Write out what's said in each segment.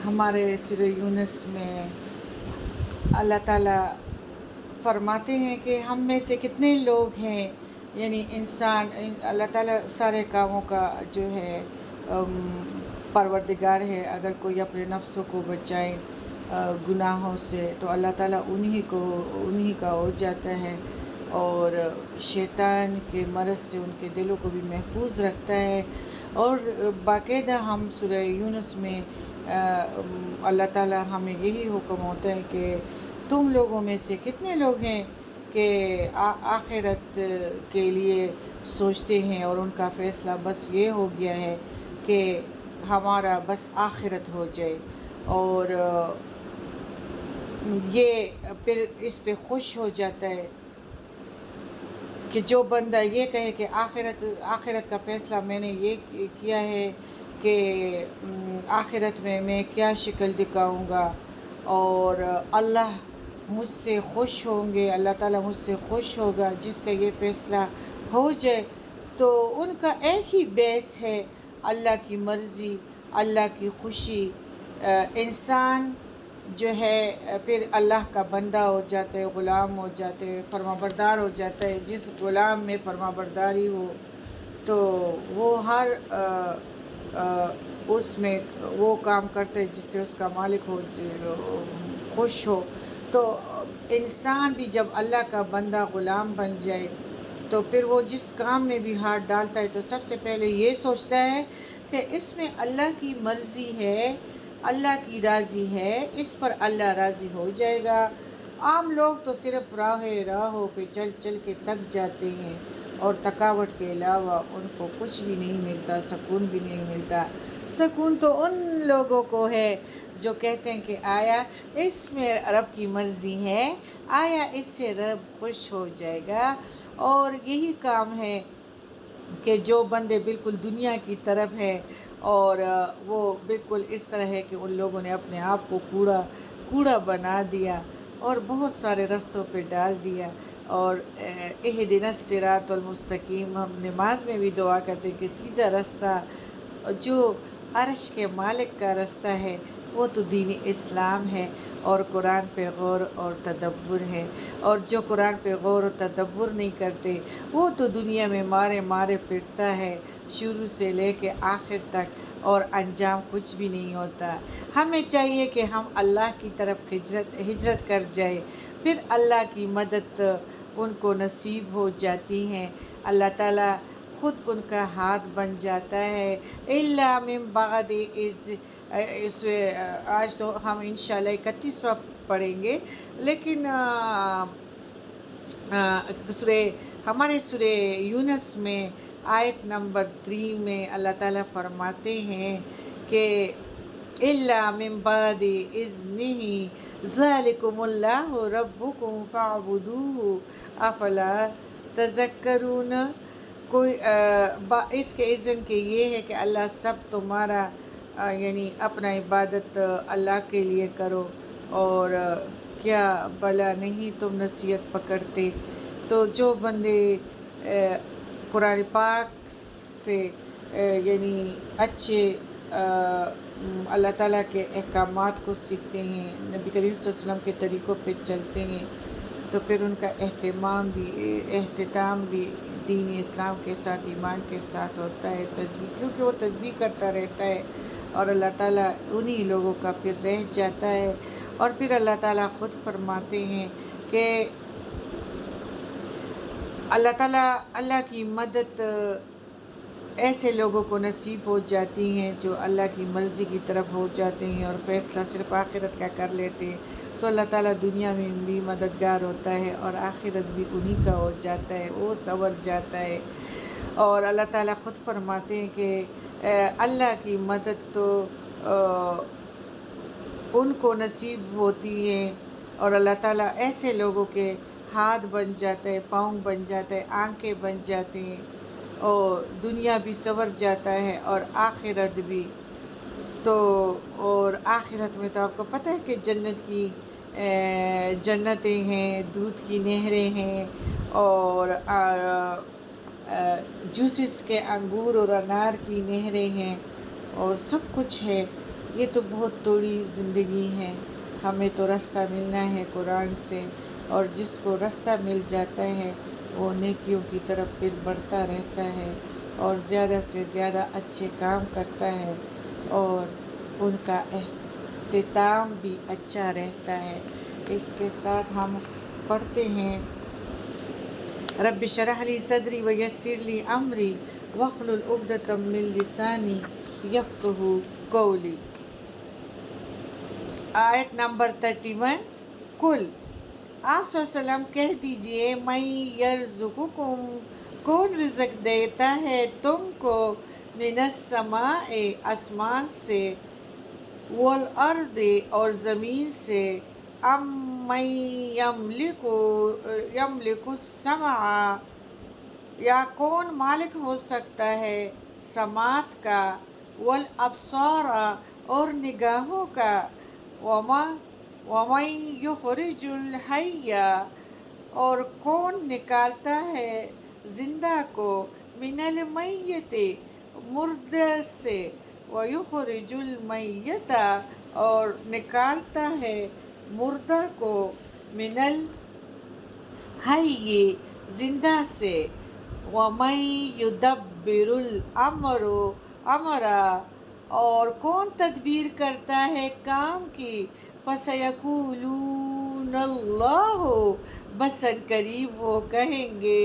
ہمارے سورہ یونس میں اللہ تعالیٰ فرماتے ہیں کہ ہم میں سے کتنے لوگ ہیں، یعنی انسان، اللہ تعالیٰ سارے کاموں کا جو ہے پروردگار ہے۔ اگر کوئی اپنے نفسوں کو بچائے گناہوں سے تو اللہ تعالیٰ انہی کا ہو جاتا ہے، اور شیطان کے مرض سے ان کے دلوں کو بھی محفوظ رکھتا ہے۔ اور باقاعدہ ہم سورہ یونس میں اللہ تعالیٰ ہمیں یہی حکم ہوتا ہے کہ تم لوگوں میں سے کتنے لوگ ہیں کہ آخرت کے لیے سوچتے ہیں، اور ان کا فیصلہ بس یہ ہو گیا ہے کہ ہمارا بس آخرت ہو جائے، اور یہ پھر اس پہ خوش ہو جاتا ہے کہ جو بندہ یہ کہے کہ آخرت کا فیصلہ میں نے یہ کیا ہے کہ آخرت میں کیا شکل دکھاؤں گا، اور اللہ مجھ سے خوش ہوں گے، اللہ تعالیٰ مجھ سے خوش ہوگا، جس کا یہ فیصلہ ہو جائے تو ان کا ایک ہی بیس ہے، اللہ کی مرضی، اللہ کی خوشی۔ انسان جو ہے پھر اللہ کا بندہ ہو جاتا ہے، غلام ہو جاتے ہیں، فرما بردار ہو جاتا ہے۔ جس غلام میں فرما برداری ہو تو وہ ہر اس میں وہ کام کرتے ہیں جس سے اس کا مالک خوش ہو۔ تو انسان بھی جب اللہ کا بندہ غلام بن جائے تو پھر وہ جس کام میں بھی ہاتھ ڈالتا ہے تو سب سے پہلے یہ سوچتا ہے کہ اس میں اللہ کی مرضی ہے، اللہ کی راضی ہے، اس پر اللہ راضی ہو جائے گا۔ عام لوگ تو صرف راہوں پہ چل چل کے تک جاتے ہیں، اور تھکاوٹ کے علاوہ ان کو کچھ بھی نہیں ملتا، سکون بھی نہیں ملتا۔ سکون تو ان لوگوں کو ہے جو کہتے ہیں کہ آیا اس میں رب کی مرضی ہے، آیا اس سے رب خوش ہو جائے گا۔ اور یہی کام ہے کہ جو بندے بالکل دنیا کی طرف ہے، اور وہ بالکل اس طرح ہے کہ ان لوگوں نے اپنے آپ کو کوڑا بنا دیا اور بہت سارے رستوں پہ ڈال دیا۔ اور اہدنا الصراط المستقیم، ہم نماز میں بھی دعا کرتے ہیں کہ سیدھا رستہ جو عرش کے مالک کا رستہ ہے وہ تو دین اسلام ہے، اور قرآن پہ غور اور تدبر ہے۔ اور جو قرآن پہ غور و تدبر نہیں کرتے وہ تو دنیا میں مارے پھرتا ہے، شروع سے لے کے آخر تک، اور انجام کچھ بھی نہیں ہوتا۔ ہمیں چاہیے کہ ہم اللہ کی طرف ہجرت کر جائے، پھر اللہ کی مدد ان کو نصیب ہو جاتی ہیں، اللہ تعالیٰ خود ان کا ہاتھ بن جاتا ہے۔ الا من بعد اس آج تو ہم انشاءاللہ 31واں پڑھیں گے، لیکن ہمارے سورہ یونس میں آیت نمبر 3 میں اللہ تعالیٰ فرماتے ہیں کہ الا من بعد اذنہ ذالکم اللہ ربکم فاعبدوہ افلا تذکرون۔ کوئی اس کے اذن کے یہ ہے کہ اللہ سب تمہارا یعنی اپنا عبادت اللہ کے لیے کرو، اور کیا بلا نہیں تم نصیحت پکڑتے۔ تو جو بندے قرآن پاک سے یعنی اچھے اللہ تعالیٰ کے احکامات کو سیکھتے ہیں، نبی کریم صلی اللہ علیہ وسلم کے طریقوں پہ چلتے ہیں، تو پھر ان کا اہتمام بھی دین اسلام کے ساتھ، ایمان کے ساتھ ہوتا ہے، کیونکہ وہ تسبیح کرتا رہتا ہے، اور اللہ تعالیٰ انہی لوگوں کا پھر رہ جاتا ہے۔ اور پھر اللہ تعالیٰ خود فرماتے ہیں کہ اللہ کی مدد ایسے لوگوں کو نصیب ہو جاتی ہیں جو اللہ کی مرضی کی طرف ہو جاتے ہیں اور فیصلہ صرف آخرت کا کر لیتے ہیں، تو اللہ تعالیٰ دنیا میں بھی مددگار ہوتا ہے اور آخرت بھی انہی کا ہو جاتا ہے، وہ سنور جاتا ہے۔ اور اللہ تعالیٰ خود فرماتے ہیں کہ اللہ کی مدد تو ان کو نصیب ہوتی ہے، اور اللہ تعالیٰ ایسے لوگوں کے ہاتھ بن جاتا ہے، پاؤں بن جاتا ہے، آنکھیں بن جاتے ہیں، اور دنیا بھی سنور جاتا ہے اور آخرت بھی۔ تو اور آخرت میں تو آپ کو پتہ ہے کہ جنتیں ہیں، دودھ کی نہریں ہیں، اور جوسز کے انگور اور انار کی نہریں ہیں، اور سب کچھ ہے۔ یہ تو بہت تھوڑی زندگی ہے، ہمیں تو راستہ ملنا ہے قرآن سے، اور جس کو راستہ مل جاتا ہے وہ نیکیوں کی طرف پھر بڑھتا رہتا ہے اور زیادہ سے زیادہ اچھے کام کرتا ہے، اور ان کا اختتام بھی اچھا رہتا ہے۔ اس کے ساتھ ہم پڑھتے ہیں رب اشرح لی صدری ویسر لی امری واحلل عقدۃ من لسانی یفقہوا قولی۔ آیت نمبر 31۔ کل، آپ صلی اللہ علیہ وسلم کہہ دیجئے، میں یرزقکم، کون رزق دیتا ہے تم کو، من السماء، آسمان سے، والارض، اور زمین سے، ام من یملک السمع، یا کون مالک ہو سکتا ہے سماعت کا، والابصار، اور نگاہوں کا، ومن یخرج الحی، اور کون نکالتا ہے زندہ کو، من المیت، مردہ سے، ویخرج المیت، اور نکالتا ہے مردہ کو، من الحی، زندہ سے، ومن یدبر الامر، اور کون تدبیر کرتا ہے کام کی، فَسَيَقُولُونَ اللَّهُ، بس قریب وہ کہیں گے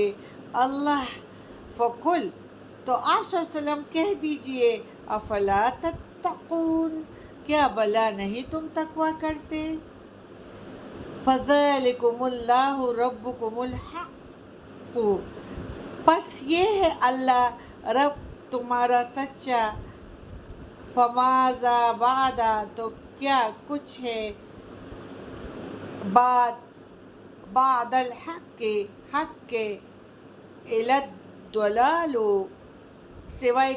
اللہ۔ فَقُلْ، تو آپ صلی اللہ علیہ وسلم کہہ دیجئے، افلا تتقون، کیا بھلا نہیں تم تقوی کرتے؟ فَذَلِكُمُ اللَّهُ رَبُّكُمُ الْحَقُّ، پس یہ ہے اللہ رب تمہارا سچا، فَمَاذَا بَعْدَ، تو کیا کچھ ہے بعد الحق، حق کے، إِلَّا الضَّلَالُ، سوائے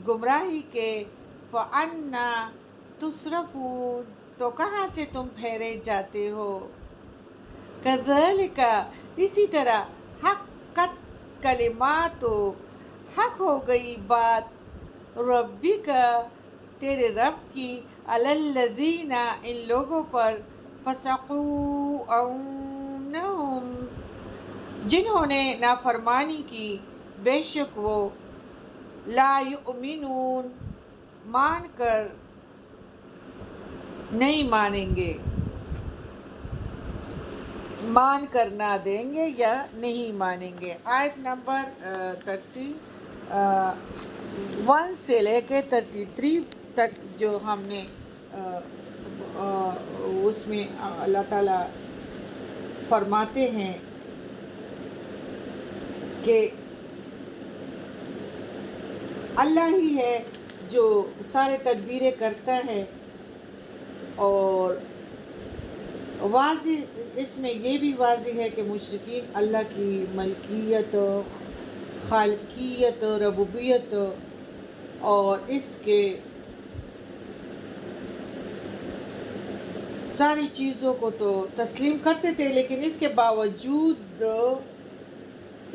گمراہی کے، فَأَنَّىٰ تُصْرَفُونَ، تو کہاں سے تم پھیرے جاتے ہو؟ كَذَلِكَ، اسی طرح، حقت کلمات، حق ہو گئی بات، ربک، تیرے رب کی، علی الذین، ان لوگوں پر، فسقوا انہم، جنہوں نے نافرمانی کی، بے شک وہ، لا یؤمنون، مان کر نہیں مانیں گے، مان کر نہ دیں گے یا نہیں مانیں گے۔ آیت نمبر 31 سے لے کے 33 تک جو ہم نے اس میں اللہ تعالیٰ فرماتے ہیں کہ اللہ ہی ہے جو سارے تدبیریں کرتا ہے، اور واضح اس میں یہ بھی واضح ہے کہ مشرکین اللہ کی ملکیت، خالقیت، ربوبیت اور اس کے ساری چیزوں کو تو تسلیم کرتے تھے، لیکن اس کے باوجود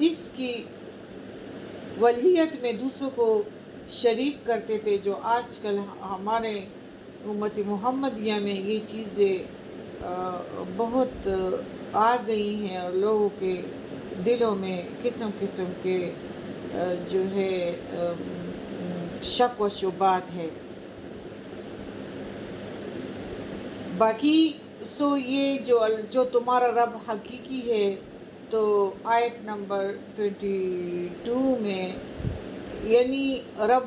اس کی ولیت میں دوسروں کو شریک کرتے تھے، جو آج کل ہمارے امت محمدیہ میں یہ چیزیں بہت آ گئی ہیں، اور لوگوں کے دلوں میں قسم قسم کے جو ہے شک و شبہات ہے۔ باقی یہ جو تمہارا رب حقیقی ہے، تو آیت نمبر 22 میں، یعنی رب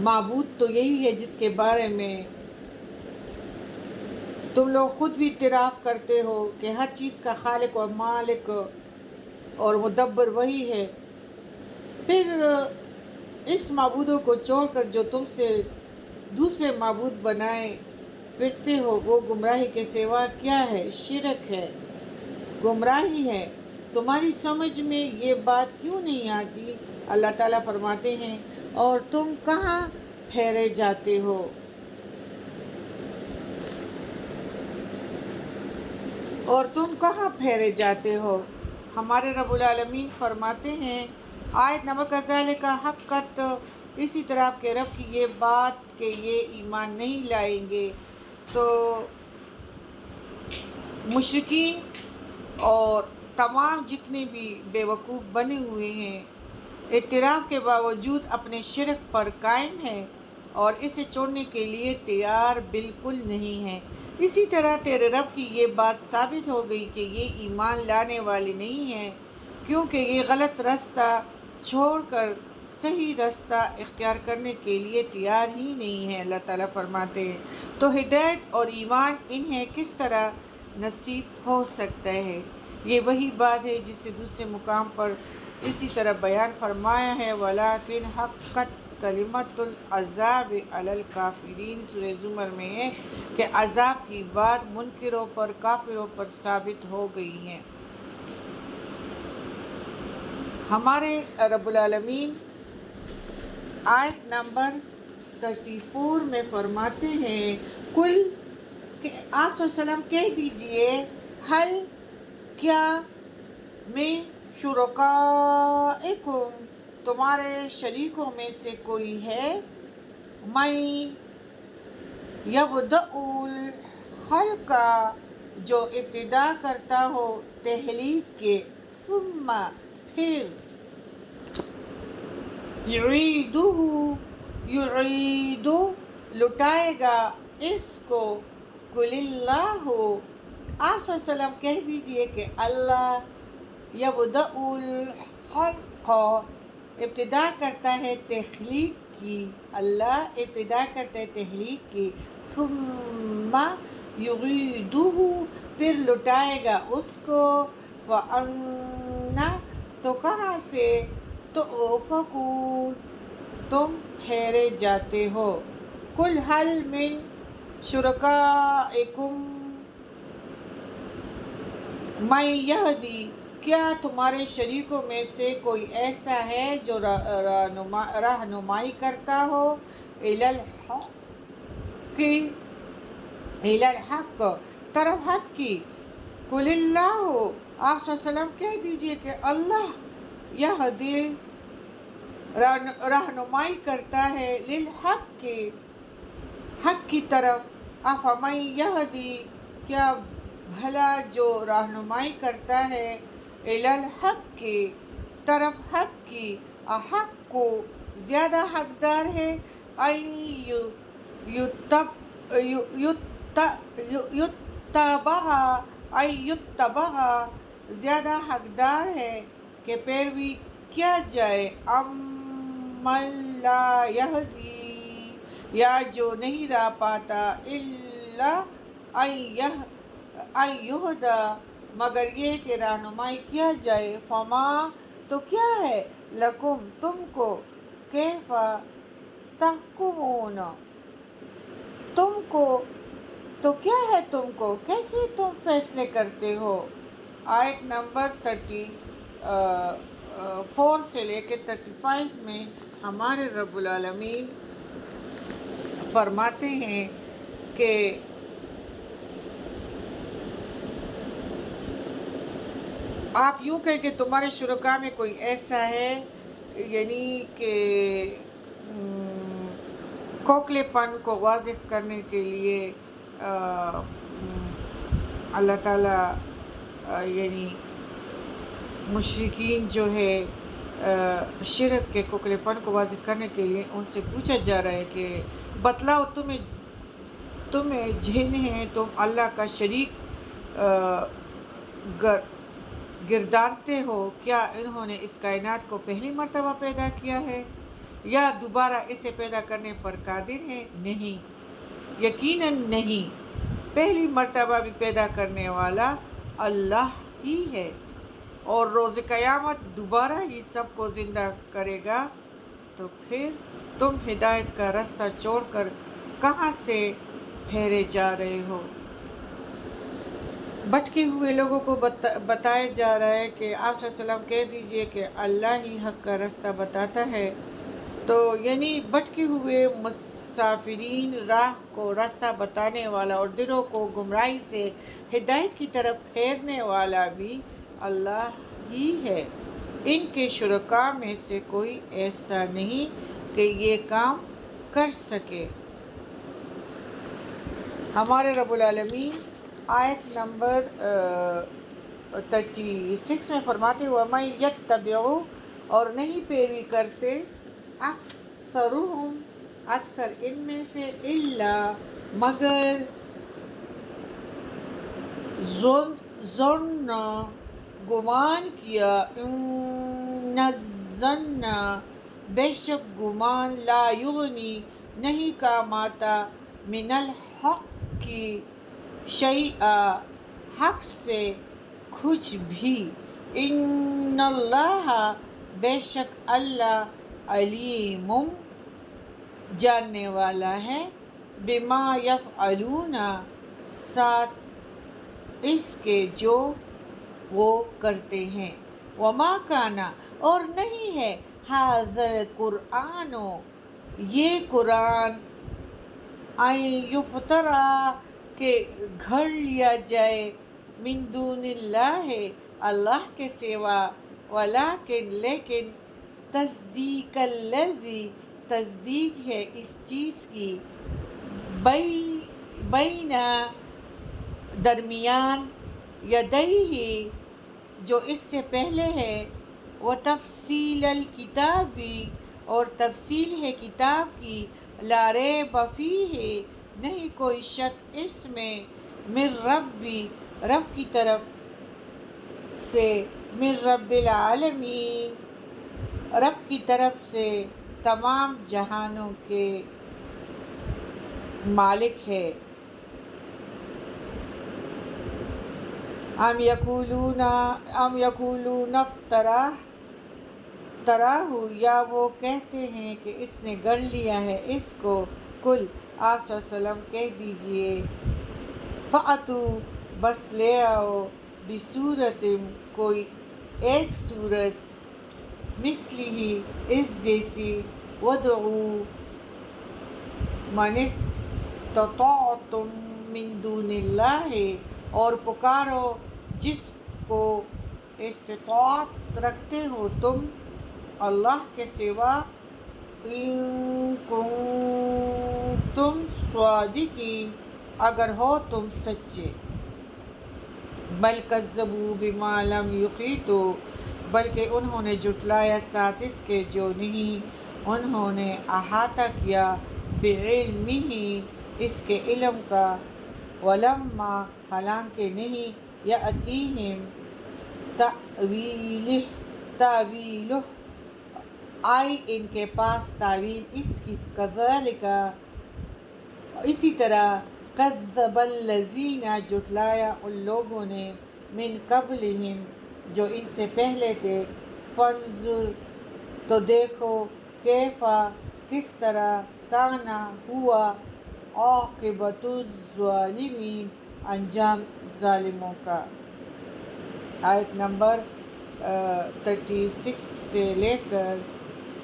معبود تو یہی ہے جس کے بارے میں تم لوگ خود بھی اعتراف کرتے ہو کہ ہر چیز کا خالق اور مالک اور مدبر وہی ہے۔ پھر اس معبودوں کو چھوڑ کر جو تم سے دوسرے معبود بنائے پھرتے ہو، وہ گمراہی کے سوا کیا ہے؟ شرک ہے، گمراہی ہے۔ تمہاری سمجھ میں یہ بات کیوں نہیں آتی؟ اللہ تعالیٰ فرماتے ہیں، اور تم کہاں پھیرے جاتے ہو؟ اور تم کہاں پھیرے جاتے ہو؟ ہمارے رب العالمین فرماتے ہیں آیت نمبر کذالک حقت، اسی طرح آپ کے رب کی یہ بات کہ یہ ایمان نہیں لائیں گے، تو مشرکین اور تمام جتنے بھی بے وقوف بنے ہوئے ہیں اعتراف کے باوجود اپنے شرک پر قائم ہیں اور اسے چھوڑنے کے لیے تیار بالکل نہیں ہیں، اسی طرح تیرے رب کی یہ بات ثابت ہو گئی کہ یہ ایمان لانے والے نہیں ہیں، کیونکہ یہ غلط راستہ چھوڑ کر صحیح راستہ اختیار کرنے کے لیے تیار ہی نہیں ہیں۔ اللہ تعالیٰ فرماتے ہیں تو ہدایت اور ایمان انہیں کس طرح نصیب ہو سکتا ہے؟ یہ وہی بات ہے جسے دوسرے مقام پر اسی طرح بیان فرمایا ہے وَلَٰكِنْ حَقَّتْ کلمۃ العذاب علی الکافرین، سورہ زمر میں ہے کہ عذاب کی بات منکروں پر، کافروں پر ثابت ہو گئی ہے۔ ہمارے رب العالمین آیت نمبر 34 میں فرماتے ہیں کل کہ آپ صلی اللہ علیہ وسلم کہہ دیجئے حل کیا من شرکائکم تمہارے شریکوں میں سے کوئی ہے من یبدأ الخلق جو ابتدا کرتا ہو تخلیق کے ثم پھر یعیدہ لٹائے گا اس کو قل اللہ آپ صلی اللہ علیہ وسلم کہہ دیجئے کہ اللہ یبدأ الخلق ابتدا کرتا ہے تخلیق کی، اللہ ابتدا کرتا ہے تخلیق کی، ثم یعیدہ پھر لٹائے گا اس کو، وَأَنَّ تو کہاں سے تؤفکون تم پھیرے جاتے ہو، قل هل من شرکائکم من یہدی کیا تمہارے شریکوں میں سے کوئی ایسا ہے جو رہنمائی کرتا ہو الی الحق طرف حق کی، قل اللہ آپ صلی اللہ علیہ وسلم کہہ دیجئے کہ اللہ یہدی رہنمائی کرتا ہے للحق کے حق کی طرف، افمن یہدی کیا بھلا جو رہنمائی کرتا ہے الی الحق کی طرف حق کی، احق کو زیادہ حقدار ہے، یتبع زیادہ حقدار ہے کہ پیروی کیا جائے، امن لا یہدی یا جو نہیں راہ پاتا، الا ان یہدی مگر یہ کہ رہنمائی کیا جائے، فما تو کیا ہے لکم تم کو، کیف تحکمون تم کو تو کیا ہے تم کو، کیسے تم فیصلے کرتے ہو۔ آیت نمبر 34 سے لے کے 35 میں ہمارے رب العالمین فرماتے ہیں کہ آپ یوں کہیں کہ تمہارے شرکاء میں کوئی ایسا ہے، یعنی کہ کھوکھلے پن کو واضح کرنے کے لیے اللہ تعالیٰ یعنی مشرکین جو ہے شرک کے کھوکھلے پن کو واضح کرنے کے لیے ان سے پوچھا جا رہا ہے کہ بتلاؤ تمہیں جن ہیں تم اللہ کا شریک گردانتے ہو، کیا انہوں نے اس کائنات کو پہلی مرتبہ پیدا کیا ہے یا دوبارہ اسے پیدا کرنے پر قادر ہیں؟ نہیں، یقیناً نہیں، پہلی مرتبہ بھی پیدا کرنے والا اللہ ہی ہے اور روز قیامت دوبارہ ہی سب کو زندہ کرے گا، تو پھر تم ہدایت کا راستہ چھوڑ کر کہاں سے پھیرے جا رہے ہو؟ بھٹکے ہوئے لوگوں کو بتایا جا رہا ہے کہ آپ صلی اللہ علیہ وسلم کہہ دیجئے کہ اللہ ہی حق کا راستہ بتاتا ہے، تو یعنی بھٹکے ہوئے مسافرین راہ کو راستہ بتانے والا اور دلوں کو گمراہی سے ہدایت کی طرف پھیرنے والا بھی اللہ ہی ہے۔ ان کے شرکاء میں سے کوئی ایسا نہیں کہ یہ کام کر سکے۔ ہمارے رب العالمین آیت نمبر 36 میں فرماتے وَمَن يَتَّبِعُ اور نہیں پیروی کرتے اکثرهم اکثر ان میں سے الا مگر ظن گمان کیا ان الظن بے شک گمان لا یغنی نہیں کام آتا من الحق کی شیئا حق سے کچھ بھی۔ ان اللہ بے شک اللہ علیم جاننے والا ہے بما یفعلون ساتھ اس کے جو وہ کرتے ہیں۔ وما کانا اور نہیں ہے ھذا القرآن یہ قرآن ان یفترا کہ گھڑ لیا جائے من دون اللہ اللہ کے سوا ولکن لیکن تصدیق الذی تصدیق ہے اس چیز کی بین درمیان یدیہ جو اس سے پہلے ہے وتفصیل الکتاب اور تفصیل ہے کتاب کی لا ریب فیہ نہیں کوئی شک اس میں من رب کی طرف سے من رب العالمین رب کی طرف سے تمام جہانوں کے مالک ہے۔ ام یقولون افتراہ یا وہ کہتے ہیں کہ اس نے گڑھ لیا ہے اس کو کل آپ صلی اللہ علیہ وسلم کہہ دیجئے فَأْتُوا بس لے آؤ بصورت کوئی ایک صورت مثلہ اس جیسی وَادْعُوا مَنِ اسْتَطَعْتُم مِّن دُونِ اللَّهِ اور پکارو جس کو استطاعت رکھتے ہو تم اللہ کے سوا ان کنتم صادقین اگر ہو تم سچے۔ بل کذبوا بما لم یحیطوا بلکہ انہوں نے جھٹلایا ساتھ اس کے جو نہیں انہوں نے احاطہ کیا بعلمہ اس کے علم کا ولما حالانکہ نہیں یأتیہم تأویلہ آئی ان کے پاس تعویل اس کی کذالک اسی طرح کذب الذین جھٹلایا ان لوگوں نے من قبلہم جو ان سے پہلے تھے فانظر تو دیکھو کیفا کس طرح کانا ہوا عاقبۃ الظالمین انجام ظالموں کا۔ آیت نمبر 36 سے لے کر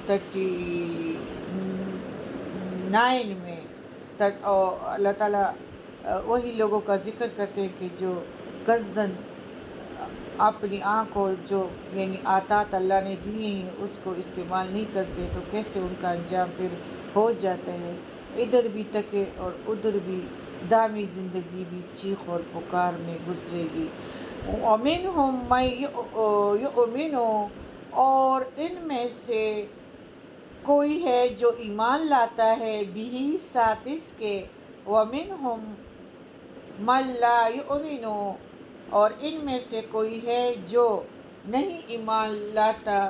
39 میں اللہ تعالیٰ وہی لوگوں کا ذکر کرتے ہیں کہ جو قصداً اپنی آنکھوں جو یعنی عطات اللہ نے دیے ہیں اس کو استعمال نہیں کرتے تو کیسے ان کا انجام پھر ہو جاتا ہے۔ ادھر بھی تکے اور ادھر بھی دامی زندگی بھی چیخ اور پکار میں گزرے گی۔ وَمِنْهُمْ مَن يُؤْمِنُ اور ان میں سے کوئی ہے جو ایمان لاتا ہے بھی ساتھ اس کے وَمِنْهُمْ مَن لَا يُؤْمِنُ اور ان میں سے کوئی ہے جو نہیں ایمان لاتا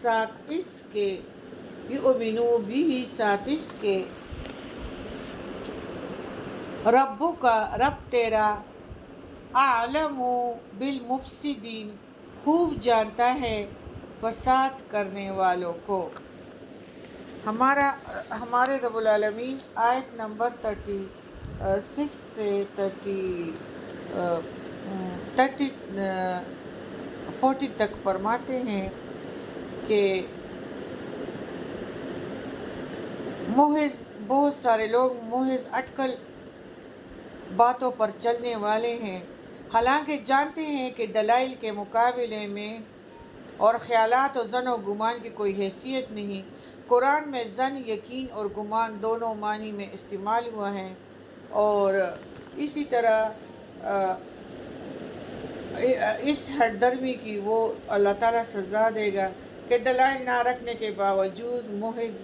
ساتھ اس کے یؤمنو بھی ساتھ اس کے ربک رب تیرا اعلم بالمفسدین خوب جانتا ہے فساد کرنے والوں کو۔ ہمارے رب العالمین آیت نمبر 36 سے 40 تک فرماتے ہیں کہ بہت سارے لوگ محض اٹکل باتوں پر چلنے والے ہیں حالانکہ جانتے ہیں کہ دلائل کے مقابلے میں اور خیالات و ظن و گمان کی کوئی حیثیت نہیں۔ قرآن میں ظن، یقین اور گمان دونوں معنی میں استعمال ہوا ہے، اور اسی طرح اس ہر درمی کی وہ اللہ تعالیٰ سزا دے گا کہ دلائل نہ رکھنے کے باوجود محض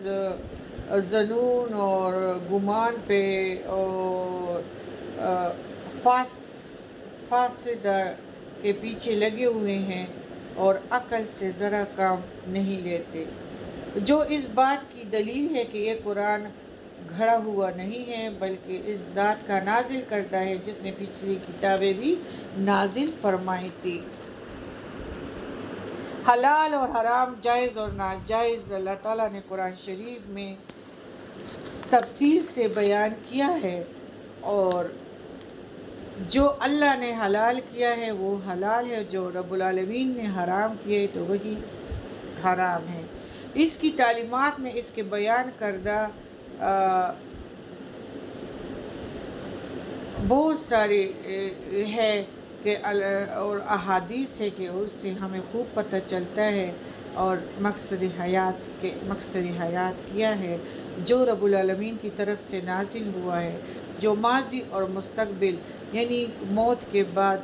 ظنون اور گمان پہ اور فاسدہ کے پیچھے لگے ہوئے ہیں اور عقل سے ذرا کام نہیں لیتے، جو اس بات کی دلیل ہے کہ یہ قرآن گھڑا ہوا نہیں ہے بلکہ اس ذات کا نازل کردہ ہے جس نے پچھلی کتابیں بھی نازل فرمائی تھی۔ حلال اور حرام، جائز اور ناجائز اللہ تعالیٰ نے قرآن شریف میں تفصیل سے بیان کیا ہے، اور جو اللہ نے حلال کیا ہے وہ حلال ہے، جو رب العالمین نے حرام کیا ہے تو وہی حرام ہے۔ اس کی تعلیمات میں اس کے بیان کردہ بہت سارے ہے کہ اور احادیث ہے کہ اس سے ہمیں خوب پتہ چلتا ہے، اور مقصد حیات کیا ہے جو رب العالمین کی طرف سے نازل ہوا ہے، جو ماضی اور مستقبل یعنی موت کے بعد،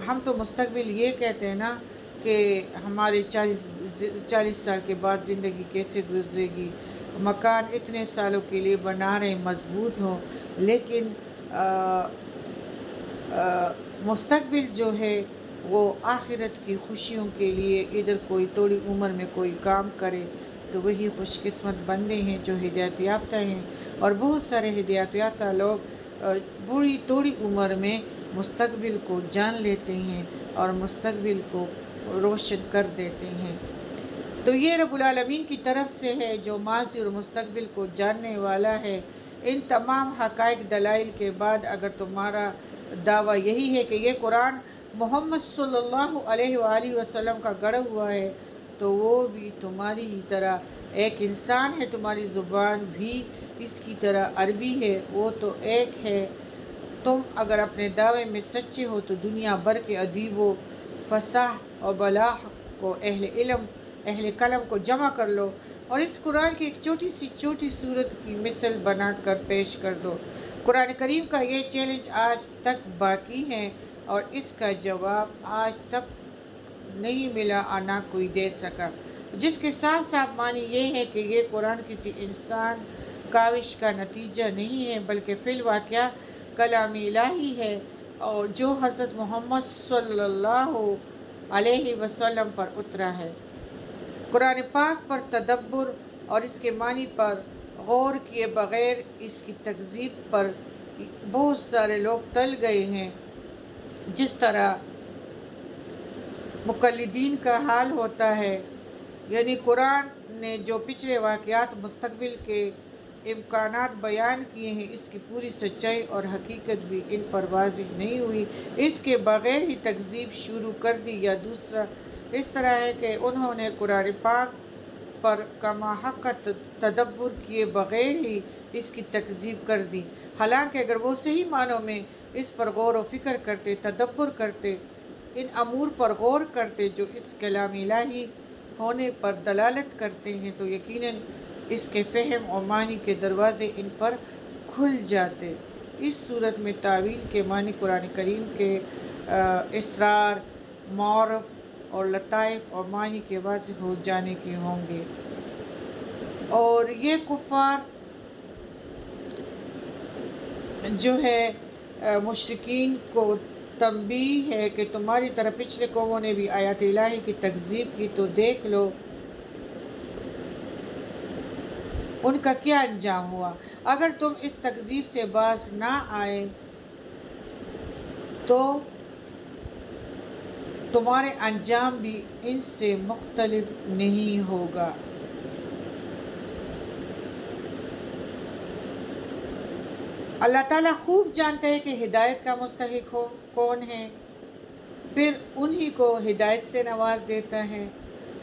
ہم تو مستقبل یہ کہتے ہیں نا کہ ہمارے 40 سال کے بعد زندگی کیسے گزرے گی، مکان اتنے سالوں کے لیے بنا رہے مضبوط ہوں، لیکن مستقبل جو ہے وہ آخرت کی خوشیوں کے لیے، ادھر کوئی تھوڑی عمر میں کوئی کام کرے تو وہی خوش قسمت بندے ہیں جو ہدایت یافتہ ہیں، اور بہت سارے ہدایت یافتہ لوگ بڑی تھوڑی عمر میں مستقبل کو جان لیتے ہیں اور مستقبل کو روشن کر دیتے ہیں۔ تو یہ رب العالمین کی طرف سے ہے جو ماضی اور مستقبل کو جاننے والا ہے۔ ان تمام حقائق دلائل کے بعد اگر تمہارا دعویٰ یہی ہے کہ یہ قرآن محمد صلی اللہ علیہ وآلہ وسلم کا گڑھا ہوا ہے، تو وہ بھی تمہاری ہی طرح ایک انسان ہے، تمہاری زبان بھی اس کی طرح عربی ہے، وہ تو ایک ہے۔ تم اگر اپنے دعوے میں سچے ہو تو دنیا بھر کے ادیب و فصاح اور بلاغ کو اہل قلم کو جمع کر لو اور اس قرآن کی ایک چھوٹی صورت کی مثل بنا کر پیش کر دو۔ قرآن کریم کا یہ چیلنج آج تک باقی ہے اور اس کا جواب آج تک نہیں ملا اور نہ کوئی دے سکا، جس کے صاف معنی یہ ہے کہ یہ قرآن کسی انسان کاوش کا نتیجہ نہیں ہے بلکہ فی الواقع کلام الہی ہے، اور جو حضرت محمد صلی اللہ علیہ وسلم پر اترا ہے۔ قرآن پاک پر تدبر اور اس کے معنی پر غور کیے بغیر اس کی تکذیب پر بہت سارے لوگ تل گئے ہیں، جس طرح مقلدین کا حال ہوتا ہے۔ یعنی قرآن نے جو پچھلے واقعات، مستقبل کے امکانات بیان کیے ہیں، اس کی پوری سچائی اور حقیقت بھی ان پر واضح نہیں ہوئی، اس کے بغیر ہی تکذیب شروع کر دی، یا دوسرا اس طرح ہے کہ انہوں نے قرآن پاک پر کما حق تدبر کیے بغیر ہی اس کی تکذیب کر دی، حالانکہ اگر وہ صحیح معنوں میں اس پر غور و فکر کرتے، تدبر کرتے، ان امور پر غور کرتے جو اس کلام الہی ہونے پر دلالت کرتے ہیں، تو یقیناً اس کے فہم اور معنی کے دروازے ان پر کھل جاتے۔ اس صورت میں تعویل کے معنی قرآن کریم کے اسرار، معارف اور لطائف اور معنی کے واضح ہو جانے کے ہوں گے، اور یہ کفار جو ہے مشرکین کو تنبیہ ہے کہ تمہاری طرح پچھلے قوموں نے بھی آیات الہی کی تکذیب کی، تو دیکھ لو ان کا کیا انجام ہوا۔ اگر تم اس تکذیب سے باز نہ آئے تو تمہارے انجام بھی ان سے مختلف نہیں ہوگا۔ اللہ تعالیٰ خوب جانتا ہے کہ ہدایت کا مستحق کون ہے، پھر انہی کو ہدایت سے نواز دیتا ہے،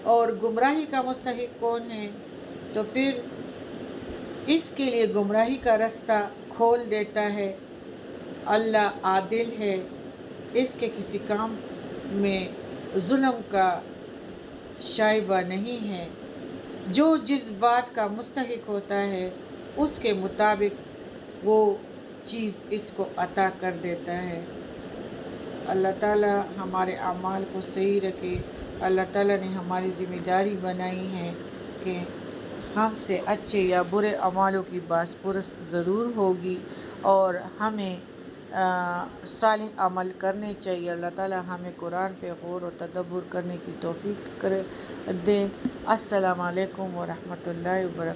اور گمراہی کا مستحق کون ہے تو پھر اس کے لیے گمراہی کا رستہ کھول دیتا ہے۔ اللہ عادل ہے، اس کے کسی کام میں ظلم کا شائبہ نہیں ہے۔ جو جس بات کا مستحق ہوتا ہے اس کے مطابق وہ چیز اس کو عطا کر دیتا ہے۔ اللہ تعالیٰ ہمارے اعمال کو صحیح رکھے۔ اللہ تعالیٰ نے ہماری ذمہ داری بنائی ہے کہ ہم سے اچھے یا برے اعمالوں کی باس پرس ضرور ہوگی، اور ہمیں صالح عمل کرنے چاہیے۔ اللہ تعالیٰ ہمیں قرآن پہ غور و تدبر کرنے کی توفیق دے۔ السلام علیکم ورحمۃ اللہ وبرکاتہ۔